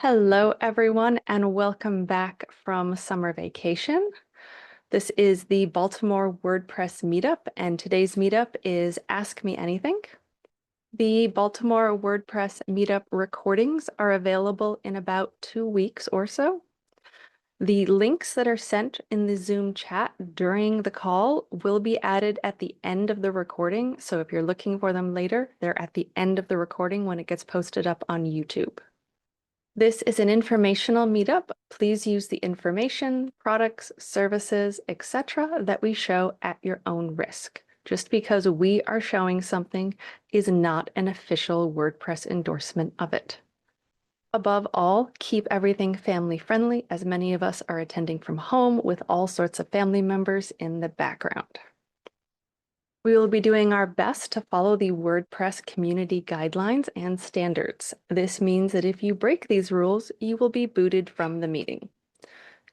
Hello, everyone, and welcome back from summer vacation. This is the Baltimore WordPress meetup, and today's meetup is Ask Me Anything. The Baltimore WordPress meetup recordings are available in about 2 weeks or so. The links that are sent in the Zoom chat during the call will be added at the end of the recording. So if you're looking for them later, they're at the end of the recording when it gets posted up on YouTube. This is an informational meetup. Please use the information, products, services, etc. that we show at your own risk. Just because we are showing something is not an official WordPress endorsement of it. Above all, keep everything family friendly, as many of us are attending from home with all sorts of family members in the background. We will be doing our best to follow the WordPress community guidelines and standards. This means that if you break these rules, you will be booted from the meeting.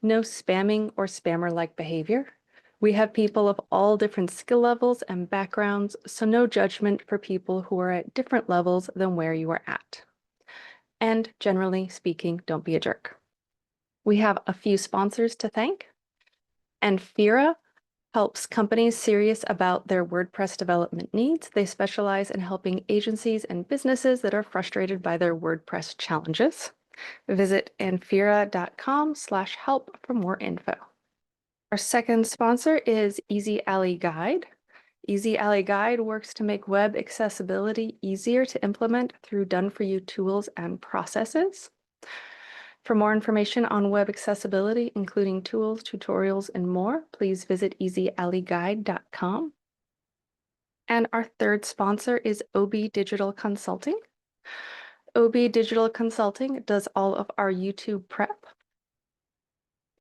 No spamming or spammer-like behavior. We have people of all different skill levels and backgrounds, so no judgment for people who are at different levels than where you are at. And generally speaking, don't be a jerk. We have a few sponsors to thank. And Fira helps companies serious about their WordPress development needs. They specialize in helping agencies and businesses that are frustrated by their WordPress challenges. Visit anfira.com/help for more info. Our second sponsor is Easy Alley Guide. Easy Alley Guide works to make web accessibility easier to implement through done-for-you tools and processes. For more information on web accessibility, including tools, tutorials, and more, please visit easyalleyguide.com. And our third sponsor is OB Digital Consulting. OB Digital Consulting does all of our YouTube prep.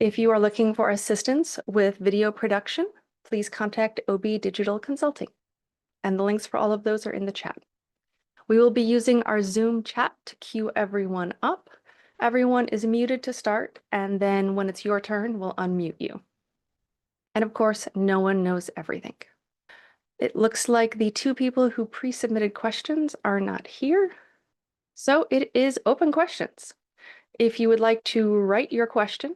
If you are looking for assistance with video production, please contact OB Digital Consulting. And the links for all of those are in the chat. We will be using our Zoom chat to queue everyone up. Everyone is muted to start, and then when it's your turn, we'll unmute you. And of course, no one knows everything. It looks like the two people who pre-submitted questions are not here. So it is open questions. If you would like to write your question,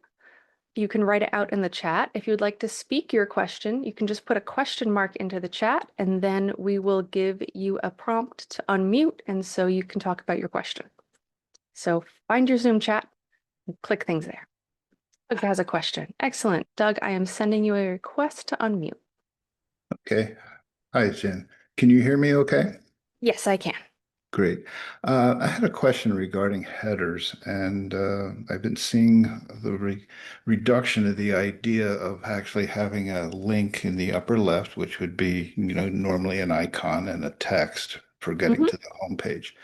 you can write it out in the chat. If you'd like to speak your question, you can just put a question mark into the chat, and then we will give you a prompt to unmute, and so you can talk about your question. So find your Zoom chat and click things there. Doug has a question. Excellent. Doug, I am sending you a request to unmute. Okay. Hi, Jen. Can you hear me okay? Yes, I can. Great. I had a question regarding headers, and I've been seeing the reduction of the idea of actually having a link in the upper left, which would be, normally an icon and a text for getting to the home page.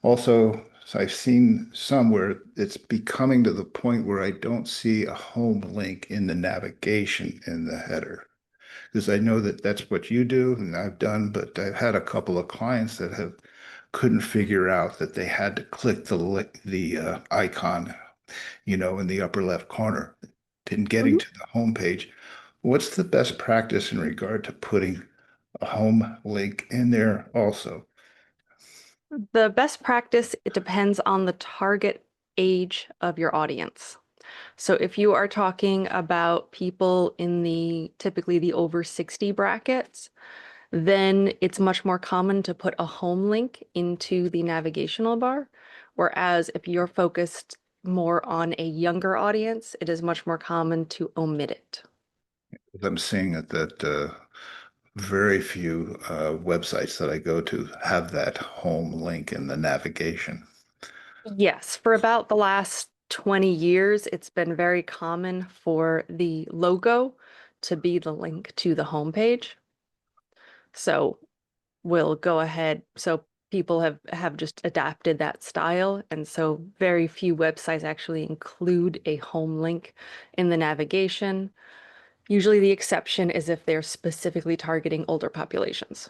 Also, so I've seen somewhere it's becoming to the point where I don't see a home link in the navigation in the header. Because I know that that's what you do and I've done, but I've had a couple of clients that have couldn't figure out that they had to click the icon, in the upper left corner in getting to the home page. What's the best practice in regard to putting a home link in there also? The best practice, it depends on the target age of your audience. So if you are talking about people in typically the over 60 brackets, then it's much more common to put a home link into the navigational bar. Whereas if you're focused more on a younger audience, it is much more common to omit it. I'm seeing that very few websites that I go to have that home link in the navigation. Yes, for about the last 20 years, it's been very common for the logo to be the link to the homepage. So we'll go ahead. So people have just adapted that style. And so very few websites actually include a home link in the navigation. Usually the exception is if they're specifically targeting older populations.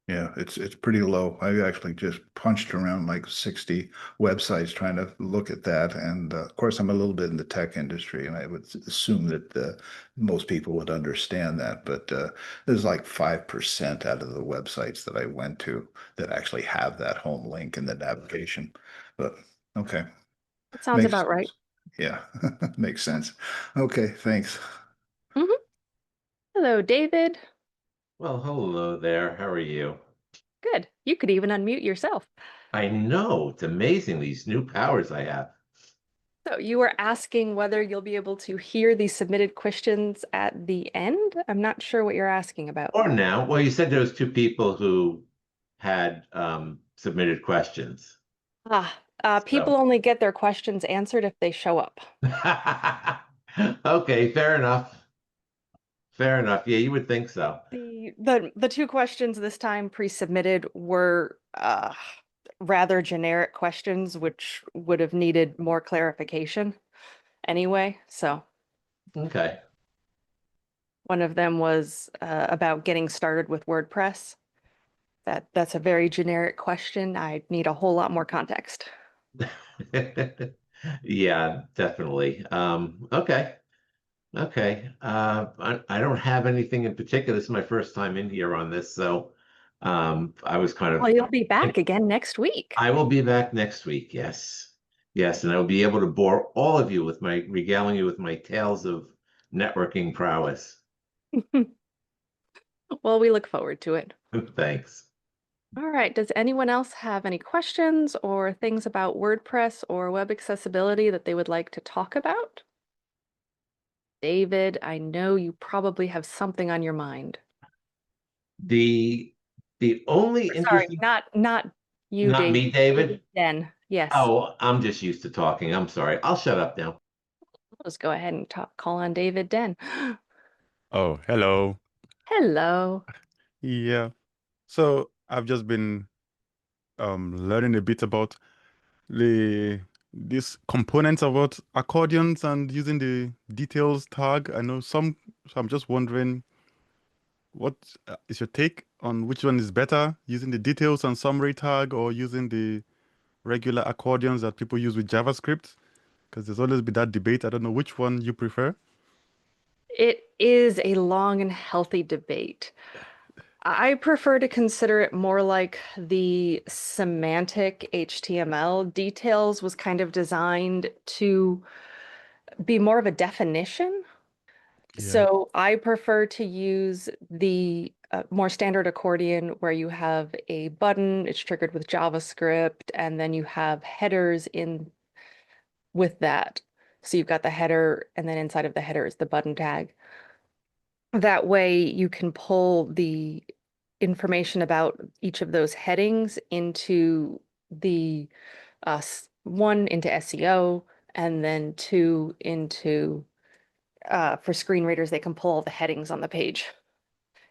Yeah, it's pretty low. I actually just punched around like 60 websites trying to look at that. And of course, I'm a little bit in the tech industry, and I would assume that most people would understand that. But there's like 5% out of the websites that I went to that actually have that home link in the navigation. but okay. That sounds Makes about right. sense. Yeah, makes sense. Okay, thanks. Mhm. Hello, David. Well, hello there. How are you? Good. You could even unmute yourself. I know it's amazing these new powers I have. So you were asking whether you'll be able to hear the submitted questions at the end. I'm not sure what you're asking about. Or now, well, you said there was two people who had submitted questions. People So, only get their questions answered if they show up. okay, fair enough. Fair enough. Yeah, you would think so. The two questions this time pre-submitted were rather generic questions, which would have needed more clarification anyway. So Okay. one of them was about getting started with WordPress. That's a very generic question. I need a whole lot more context. Yeah, definitely. Okay. Okay. I don't have anything in particular. This is my first time in here on this, so I was kind Well, of you'll be back again next week. I will be back next week. Yes. Yes, and I will be able to bore all of you with regaling you with my tales of networking prowess. Well, we look forward to it. Thanks. All right. Does anyone else have any questions or things about WordPress or web accessibility that they would like to talk about? David, I know you probably have something on your mind. The the only Sorry, interesting, not you, not David. me, David. David Den. Yes. Oh, I'm just used to talking. I'm sorry. I'll shut up now. Let's go ahead and call on David Den. Oh, hello. Hello. Yeah. So I've just been learning a bit about these components about accordions and using the details tag. I know some, so I'm just wondering what is your take on which one is better, using the details and summary tag or using the regular accordions that people use with JavaScript? Because there's always been that debate. I don't know which one you prefer. It is a long and healthy debate. I prefer to consider it more like the semantic HTML. Details was kind of designed to be more of a definition. Yeah. So I prefer to use the more standard accordion where you have a button, it's triggered with JavaScript, and then you have headers in with that. So you've got the header, and then inside of the header is the button tag. That way you can pull the information about each of those headings into the one into SEO and then two into for screen readers, they can pull all the headings on the page.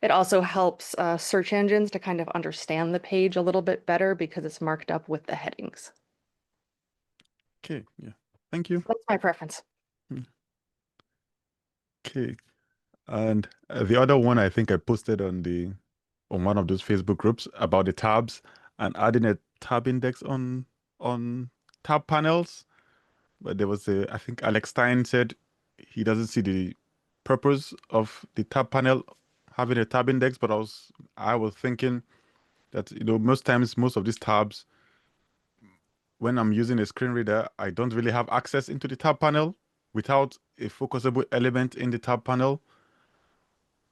It also helps search engines to kind of understand the page a little bit better because it's marked up with the headings. Okay. Yeah. Thank you. That's my preference. Okay. And the other one I think I posted on one of those Facebook groups about the tabs and adding a tab index on tab panels. But there was I think Alex Stein said he doesn't see the purpose of the tab panel having a tab index, but I was thinking that most times most of these tabs when I'm using a screen reader, I don't really have access into the tab panel without a focusable element in the tab panel.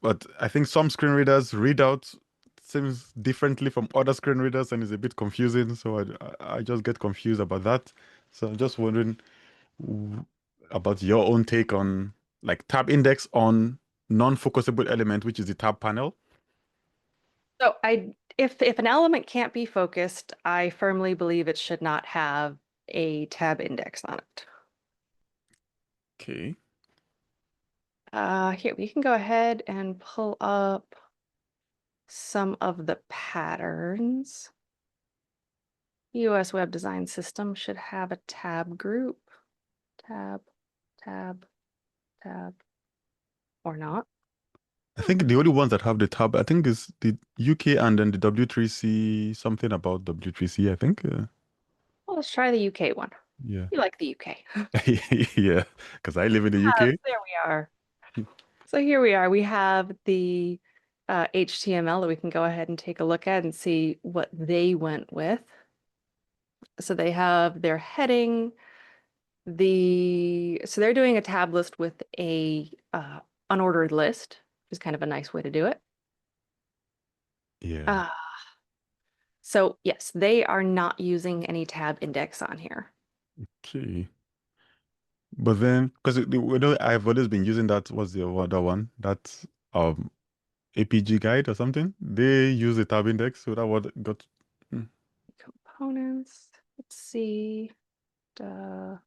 But I think some screen readers read out seems differently from other screen readers and it's a bit confusing. So I just get confused about that. So I'm just wondering about your own take on like tab index on non-focusable element, which is the tab panel. So if an element can't be focused, I firmly believe it should not have a tab index on it. Okay. Here, we can go ahead and pull up some of the patterns. US Web Design System should have a tab group. Tab, tab, tab, or not. I think the only ones that have the tab, I think, is the UK and then the W3C, something about W3C, I think. Well, let's try the UK one. Yeah. You like the UK. Yeah, because I live in the UK. There we are. So here we are. We have the HTML that we can go ahead and take a look at and see what they went with. So they have their heading, so they're doing a tab list with a unordered list, which is kind of a nice way to do it. Yeah. Uh, so yes, they are not using any tab index on here. Okay. But then, because I've always been using that, what's the other one? That's APG guide or something. They use the tab index, so that what got. Components. Let's see. No,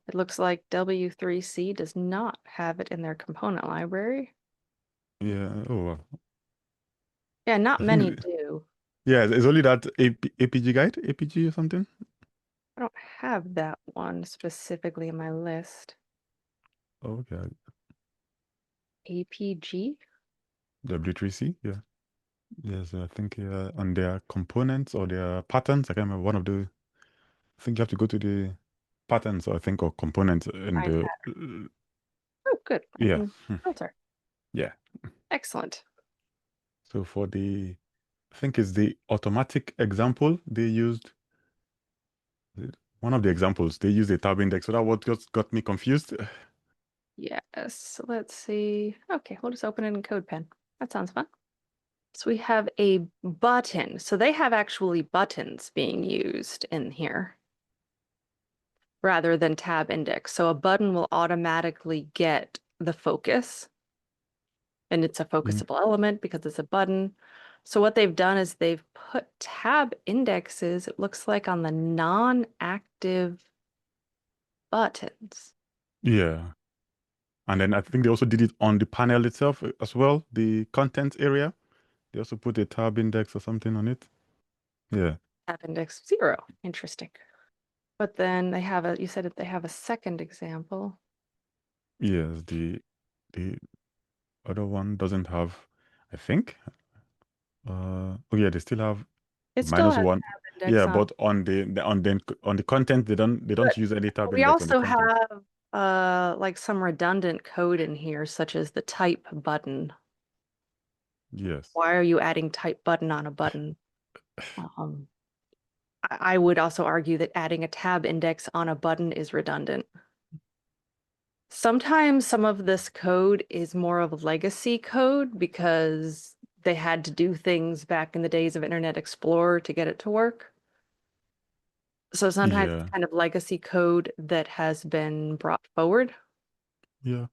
it looks like W3C does not have it in their component library. Yeah. Oh, wow. Yeah, not I think. many do. Yeah, it's only that APG guide, APG or something. I don't have that one specifically in my list. Okay. APG? W3C. Yeah. Yes, I think on their components or their patterns. I can't remember one of the. I think you have to go to the patterns, I think, or components in Find the. pattern. Oh, good. I Yeah. can filter. Yeah. Excellent. So for the, I think it's the automatic example they used. One of the examples they used a tab index. So that what just got me confused. Yes, let's see. Okay, we'll just open it in CodePen. That sounds fun. So we have a button. So they have actually buttons being used in here rather than tab index. So a button will automatically get the focus, and it's a focusable element because it's a button. So what they've done is they've put tab indexes, it looks like, on the non-active buttons. Yeah. And then I think they also did it on the panel itself as well, the content area. They also put a tab index or something on it. Yeah. Tab index 0. Interesting. But then they have you said that they have a second example. Yes, the other one doesn't have, I think. Oh yeah, they still have It still minus has one. tab index Yeah, on. but on the content they don't use any tab We index on the also content. have like some redundant code in here, such as the type button. Yes. Why are you adding type button on a button? I would also argue that adding a tab index on a button is redundant. Sometimes some of this code is more of legacy code because they had to do things back in the days of Internet Explorer to get it to work. So sometimes Yeah. it's kind of legacy code that has been brought forward. Yeah.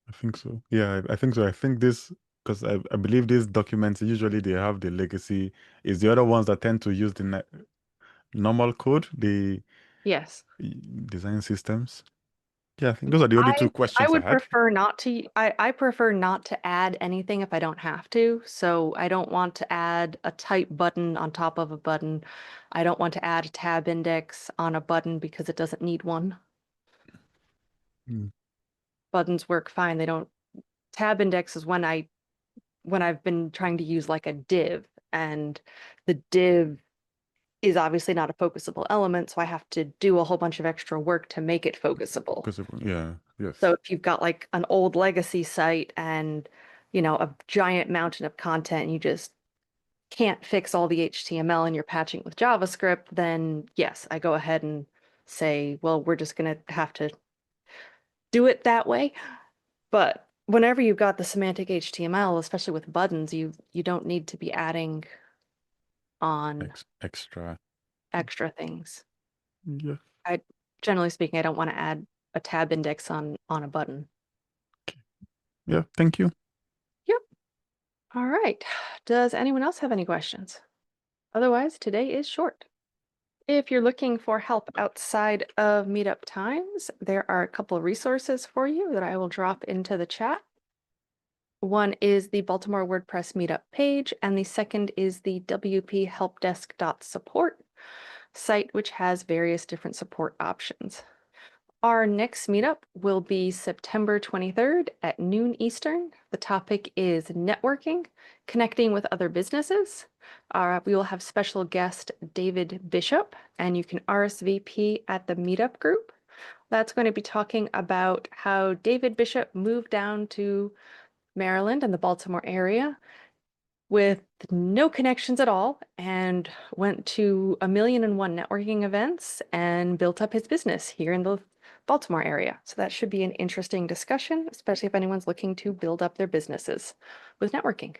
I think so. Yeah, I think so. I think this, because I believe these documents usually they have the legacy. Is the other ones that tend to use the normal code, the Yes. design systems. Yeah, I think those are the only two I questions I would had. prefer not to, I prefer not to add anything if I don't have to. So I don't want to add a type button on top of a button. I don't want to add a tab index on a button because it doesn't need one. Mm. Buttons work fine. They don't, tab index is when I've been trying to use like a div, and the div is obviously not a focusable element, so I have to do a whole bunch of extra work to make it focusable. Yeah, yes. So if you've got like an old legacy site and, a giant mountain of content, and you just can't fix all the HTML and you're patching with JavaScript, then yes, I go ahead and say, well, we're just going to have to do it that way. But whenever you've got the semantic HTML, especially with buttons, you don't need to be adding on Extra. extra things. Yeah. Generally speaking, I don't want to add a tab index on a button. Yeah, thank you. Yep. All right. Does anyone else have any questions? Otherwise, today is short. If you're looking for help outside of meetup times, there are a couple of resources for you that I will drop into the chat. One is the Baltimore WordPress meetup page, and the second is the wphelpdesk.support site, which has various different support options. Our next meetup will be September 23rd at noon Eastern. The topic is networking, connecting with other businesses. We will have special guest David Bishop, and you can RSVP at the meetup group. That's going to be talking about how David Bishop moved down to Maryland and the Baltimore area with no connections at all and went to 1,000,001 networking events and built up his business here in the Baltimore area. So that should be an interesting discussion, especially if anyone's looking to build up their businesses with networking.